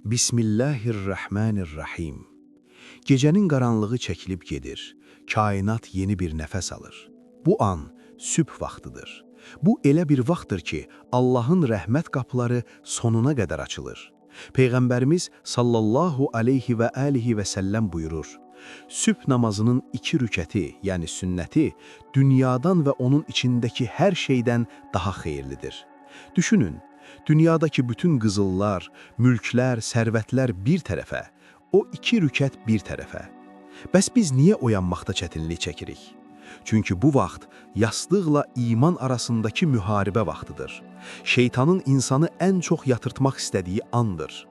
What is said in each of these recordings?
Bismillahirrahmanirrahim. Gecənin qaranlığı çəkilib gedir, kainat yeni bir nəfəs alır. Bu an sübh vaxtıdır. Bu elə bir vaxtdır ki, Allahın rəhmət qapıları sonuna qədər açılır. Peyğəmbərimiz sallallahu aleyhi və alihi və səlləm buyurur: Sübh namazının 2 rükəti, yəni sünnəti, dünyadan və onun içindəki hər şeydən daha xeyirlidir. Düşünün, dünyadakı bütün qızıllar, mülklər, sərvətlər bir tərəfə, o 2 rükət bir tərəfə. Bəs biz niyə oyanmaqda çətinlik çəkirik? Çünki bu vaxt yastıqla iman arasındakı müharibə vaxtıdır. Şeytanın insanı ən çox yatırtmaq istədiyi andır.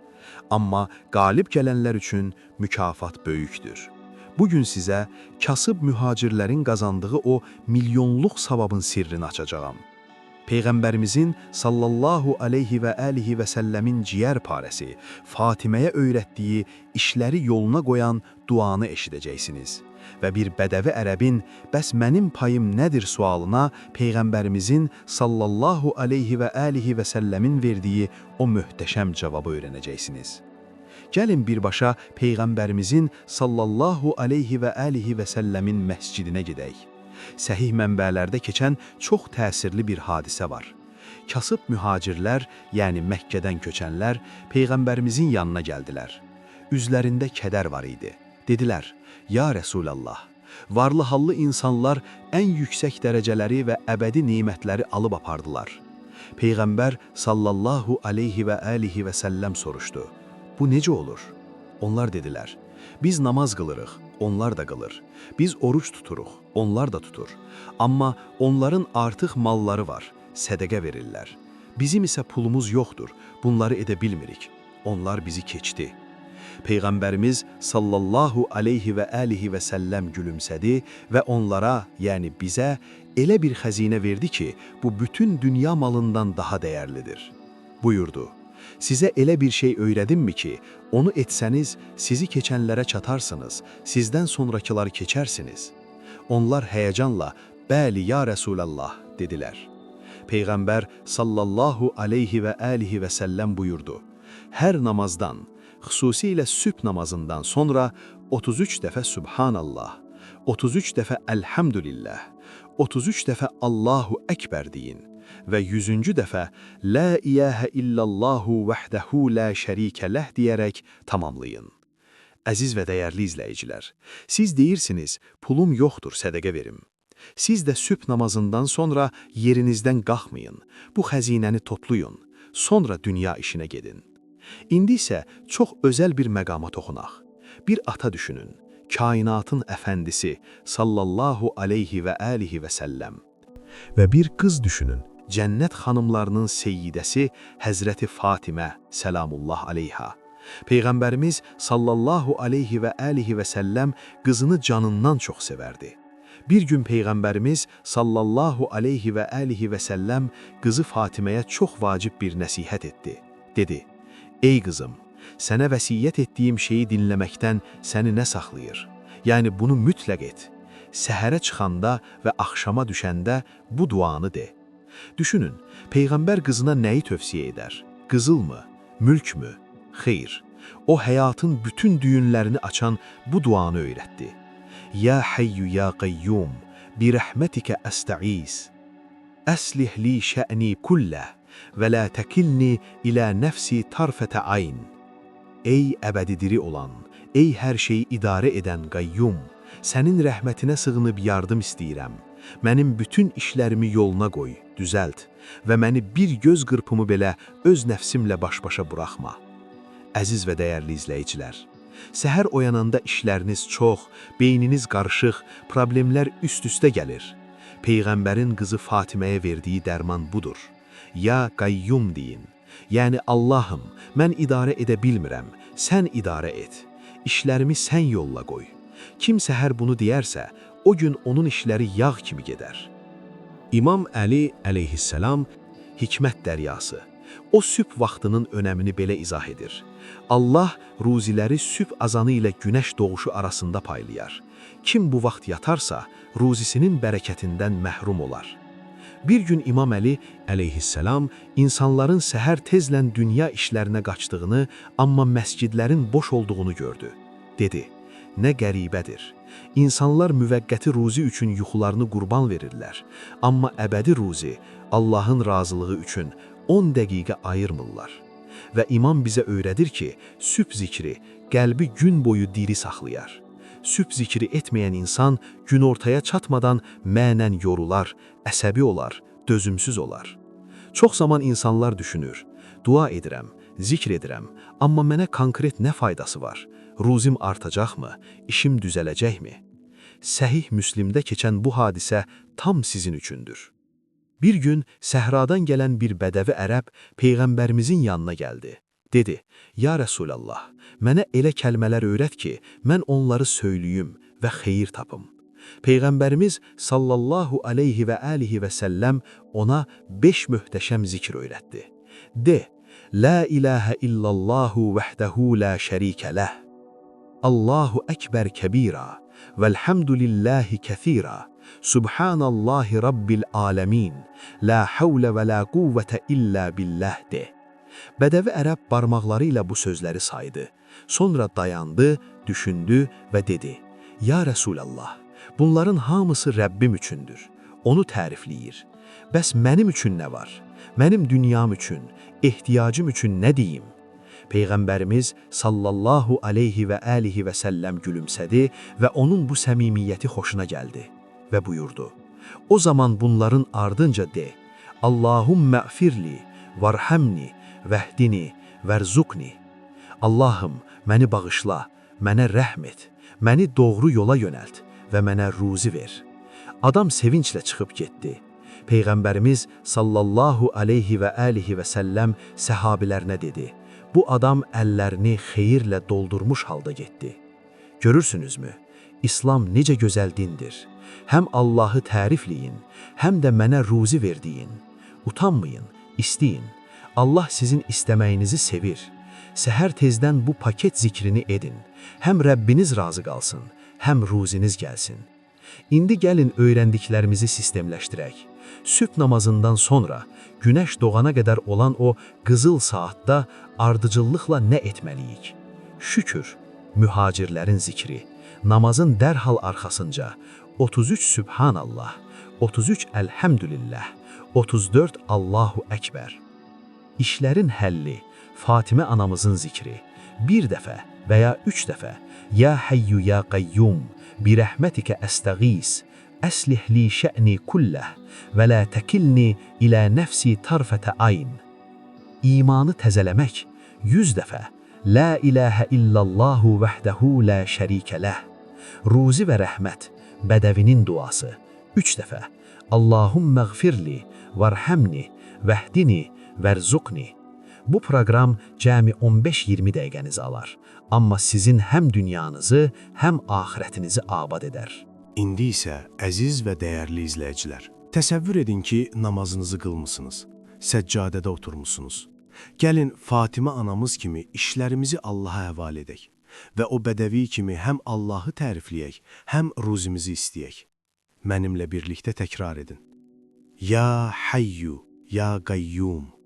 Amma qalib gələnlər üçün mükafat böyükdür. Bugün sizə kasıb mühacirlərin qazandığı o milyonluq savabın sirrini açacağam. Peyğəmbərimizin sallallahu aleyhi və alihi və səlləmin ciyər parəsi Fatiməyə öyrətdiyi işləri yoluna qoyan duanı eşidəcəksiniz. Və bir bədəvi ərəbin bəs mənim payım nədir sualına Peyğəmbərimizin sallallahu aleyhi və alihi və səlləmin verdiyi o möhtəşəm cavabı öyrənəcəksiniz. Gəlin birbaşa Peyğəmbərimizin sallallahu aleyhi və alihi və səlləmin məscidinə gedək. Səhih mənbələrdə keçən çox təsirli bir hadisə var. Kasıb mühacirlər, yəni Məkkədən köçənlər, Peyğəmbərimizin yanına gəldilər. Üzlərində kədər var idi. Dedilər: Ya Rəsulallah, varlı hallı insanlar ən yüksək dərəcələri və əbədi nemətləri alıb apardılar. Peyğəmbər sallallahu aleyhi və alihi və səlləm soruşdu: Bu necə olur? Onlar dedilər: Biz namaz qılırıq, onlar da qılır. Biz oruç tuturuq, onlar da tutur. Amma onların artıq malları var, sədəqə verirlər. Bizim isə pulumuz yoxdur, bunları edə bilmirik. Onlar bizi keçdi. Peyğəmbərimiz sallallahu aleyhi və alihi və səlləm gülümsədi və onlara, yəni bizə elə bir xəzinə verdi ki, bu bütün dünya malından daha dəyərlidir. Buyurdu: Sizə elə bir şey öyrədimmi ki, onu etsəniz, sizi keçənlərə çatarsınız, sizdən sonrakıları keçərsiniz. Onlar həyəcanla, bəli ya Rəsulallah, dedilər. Peyğəmbər sallallahu aleyhi və alihi və səlləm buyurdu: Hər namazdan, xüsusilə sübh namazından sonra 33 dəfə Subhanallah, 33 dəfə Elhamdülillah, 33 dəfə Allahu Əkbər deyin və 100-cü dəfə La ilahə illallahu vəhdəhu la şərikə ləh deyərək tamamlayın. Əziz və dəyərli izləyicilər, siz deyirsiniz, pulum yoxdur, sədəqə verim. Siz də sübh namazından sonra yerinizdən qalxmayın, bu xəzinəni toplayın, sonra dünya işinə gedin. İndi isə çox özəl bir məqama toxunaq. Bir ata düşünün, kainatın əfəndisi sallallahu aleyhi və alihi və səlləm. Və bir qız düşünün, cənnət xanımlarının seyyidəsi Həzrəti Fatimə səlamullah aleyha. Peyğəmbərimiz sallallahu aleyhi və alihi və səlləm qızını canından çox sevərdi. Bir gün Peyğəmbərimiz sallallahu aleyhi və alihi və səlləm qızı Fatiməyə çox vacib bir nəsihət etdi. Dedi: Ey qızım, sənə vəsiyyət etdiyim şeyi dinləməkdən səni nə saxlayır? Yəni bunu mütləq et. Səhərə çıxanda və axşama düşəndə bu duanı de. Düşünün, Peyğəmbər qızına nəyi tövsiyə edər? Qızılmı? Mülkmü? Xeyr. O həyatın bütün düyünlərini açan bu duanı öyrətdi. Ya Hayyu ya Qayyum, bi rəhmətikə əstəiz. Əslih li şə'ni kulləh və la təkilni ilə nəfsi tarfətə ayn. Ey əbədi diri olan, ey hər şeyi idarə edən Qayyum, sənin rəhmətinə sığınıb yardım istəyirəm. Mənim bütün işlərimi yoluna qoy, düzəlt və məni bir göz qırpımı belə öz nəfsimlə baş-başa buraxma. Əziz və dəyərli izləyicilər, səhər oyananda işləriniz çox, beyniniz qarışıq, problemlər üst-üstə gəlir. Peyğəmbərin qızı Fatiməyə verdiyi dərman budur. Ya Qayyum deyin, yəni Allahım, mən idarə edə bilmirəm, sən idarə et, işlərimi sən yolla qoy. Kim səhər bunu deyərsə, o gün onun işləri yağ kimi gedər. İmam Əli əleyhissalam hikmət dəryası, o sübh vaxtının önəmini belə izah edir. Allah ruziləri sübh azanı ilə günəş doğuşu arasında paylayar. Kim bu vaxt yatarsa, ruzisinin bərəkətindən məhrum olar. Bir gün İmam Əli əleyhissalam insanların səhər tezlən dünya işlərinə qaçdığını, amma məscidlərin boş olduğunu gördü. Dedi, nə qəribədir. İnsanlar müvəqqəti ruzi üçün yuxularını qurban verirlər, amma əbədi ruzi, Allahın razılığı üçün 10 dəqiqə ayırmırlar. Və imam bizə öyrədir ki, sübh zikri qəlbi gün boyu diri saxlayar. Sübh zikri etməyən insan günortaya çatmadan mənən yorular, əsəbi olar, dözümsüz olar. Çox zaman insanlar düşünür, dua edirəm, zikr edirəm, amma mənə konkret nə faydası var? Ruzim artacaqmı? İşim düzələcəkmi? Səhih Müslimdə keçən bu hadisə tam sizin üçündür. Bir gün səhradan gələn bir bədəvi ərəb Peyğəmbərimizin yanına gəldi. Dedi, ya Rəsulallah, mənə elə kəlmələr öyrət ki, mən onları söyləyim və xeyir tapım. Peyğəmbərimiz sallallahu aleyhi və alihi və səlləm ona 5 möhtəşəm zikr öyrətdi. De, la ilahə illallahu vəhdəhu la şərikə ləh. Allahu əkbər kəbira, vəlhamdülillahi kəthira, subhanallahi rabbil aləmin, la havlə və la quvvətə illə billəh de. Bədəvi ərəb barmaqları ilə bu sözləri saydı. Sonra dayandı, düşündü və dedi, ya Rəsulallah, bunların hamısı Rəbbim üçündür. Onu tərifləyir. Bəs mənim üçün nə var? Mənim dünyam üçün, ehtiyacım üçün nə deyim? Peyğəmbərimiz sallallahu aleyhi və alihi və səlləm gülümsədi və onun bu səmimiyyəti xoşuna gəldi və buyurdu. O zaman bunların ardınca de, Allahummə əfirli, varhamni, vəhdini, vərzukni. Allahım, məni bağışla, mənə rəhm et, məni doğru yola yönəlt və mənə ruzi ver. Adam sevinclə çıxıb getdi. Peyğəmbərimiz sallallahu aleyhi və alihi və səlləm səhabilərinə dedi, bu adam əllərini xeyirlə doldurmuş halda getdi. Görürsünüzmü? İslam necə gözəl dindir. Həm Allahı tərifləyin, həm də mənə ruzi verdiyin. Utanmayın, istəyin. Allah sizin istəməyinizi sevir. Səhər tezdən bu paket zikrini edin. Həm Rəbbiniz razı qalsın, həm ruziniz gəlsin. İndi gəlin öyrəndiklərimizi sistemləşdirək. Sübh namazından sonra, günəş doğana qədər olan o qızıl saatda ardıcıllıqla nə etməliyik? Şükür, mühacirlərin zikri, namazın dərhal arxasınca 33 Sübhanallah, 33 Əlhəmdülillah, 34 Allahu Əkbər. İşlərin həlli, Fatimə anamızın zikri, bir dəfə və ya 3 dəfə, Ya Hayyu Ya Qayyum, bi rəhmətikə əstəğis, əslih li şə'ni kulləh və la təkilni ilə nəfsi tarfətə ayn. İmanı təzələmək 100 dəfə, La ilahə illallahu vəhdəhu la şərikə ləh. Ruzi və rəhmət, bədəvinin duası 3 dəfə, Allahumməğfirli, varhamni, vəhdini, vərzuqni. Bu proqram cəmi 15-20 dəqiqənizi alar, amma sizin həm dünyanızı, həm axirətinizi abad edər. İndi isə əziz və dəyərli izləyicilər, təsəvvür edin ki, namazınızı qılmısınız, səccadədə oturmusunuz. Gəlin Fatimə anamız kimi işlərimizi Allaha həvalə edək və o bədəvi kimi həm Allahı tərifləyək, həm ruzimizi istəyək. Mənimlə birlikdə təkrar edin. Ya Hayyu, Ya Qayyum.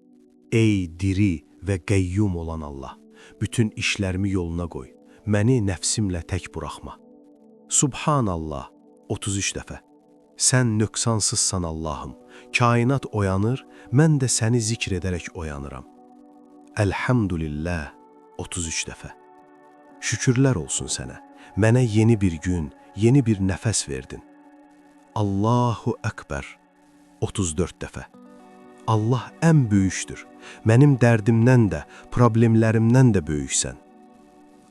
Ey diri və qəyyum olan Allah, bütün işlərimi yoluna qoy, məni nəfsimlə tək buraxma. Subhanallah, 33 dəfə. Sən nöqsansızsan Allahım, kainat oyanır, mən də səni zikr edərək oyanıram. Əlhamdülillah, 33 dəfə. Şükürlər olsun sənə, mənə yeni bir gün, yeni bir nəfəs verdin. Allahu Əkbər, 34 dəfə. Allah ən böyükdür, mənim dərdimdən də, problemlərimdən də böyüksən.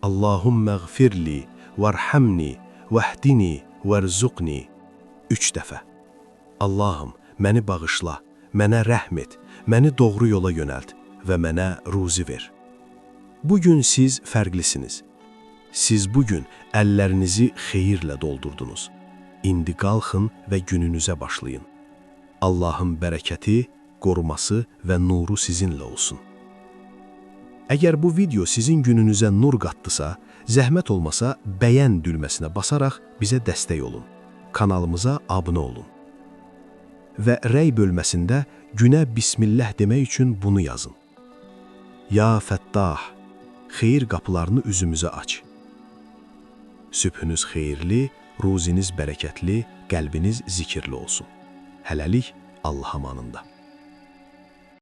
Allahumməğfirli, varhamni, vəhdini, vərzuqni. 3 dəfə. Allahım, məni bağışla, mənə rəhm et, məni doğru yola yönəlt və mənə ruzi ver. Bugün siz fərqlisiniz. Siz bugün əllərinizi xeyirlə doldurdunuz. İndi qalxın və gününüzə başlayın. Allahın bərəkəti, qoruması və nuru sizinlə olsun. Əgər bu video sizin gününüzə nur qatdısa, zəhmət olmasa bəyən düyməsinə basaraq bizə dəstək olun. Kanalımıza abunə olun. və rəy bölməsində günə bismillah demək üçün bunu yazın. Ya Fəttah, xeyir qapılarını üzümüzə aç. Sübhünüz xeyirli, ruziniz bərəkətli, qəlbiniz zikirli olsun. Hələlik Allah amanında.